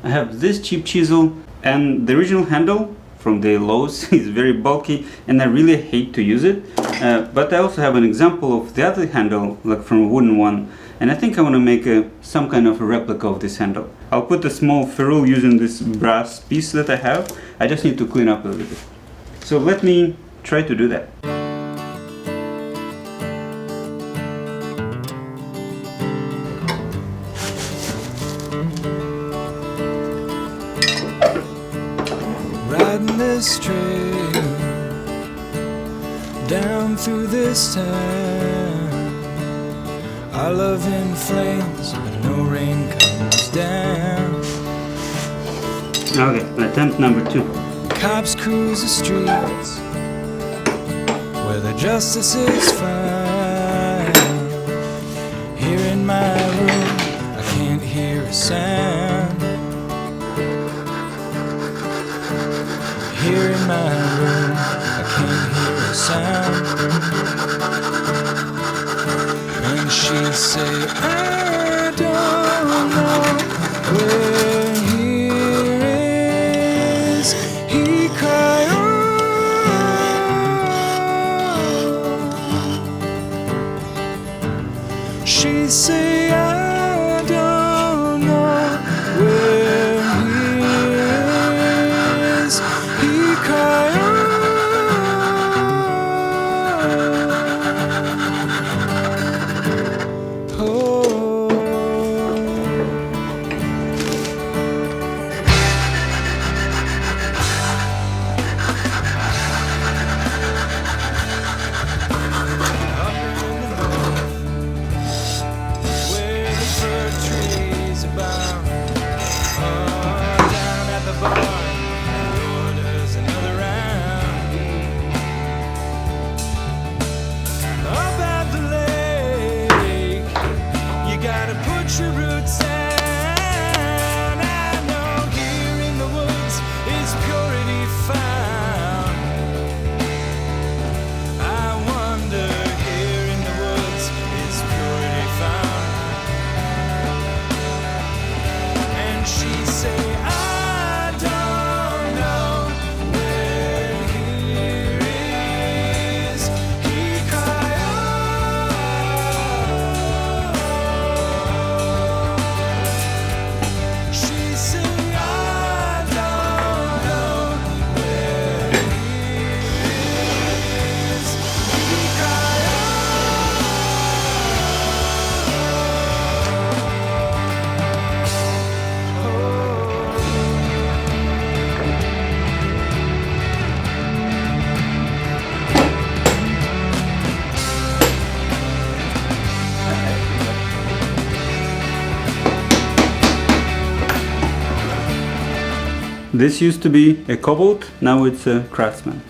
I have this cheap chisel, and the original handle from the Lowe's is very bulky and I really hate to use it. But I also have an example of the other handle, like from a wooden one, and I think I want to make some kind of a replica of this handle. I'll put a small ferrule using this brass piece that I have. I just need to clean up a little bit. So let me try to do that. Riding this trail down through this town, our love in flames when no rain comes down. Okay, attempt number 2. Cops cruise the streets where the justice is found. Here in my room I can't hear a sound. Here in my room I can't hear a sound. And she say, I don't know where he is. He cry, oh. She say, I don't know where he is. He cry, oh. Your roots and I know here in the woods is purity found. I wonder here in the woods is purity found. And she say I don't know where he is. He cry, This used to be a Kobalt, now it's a Craftsman.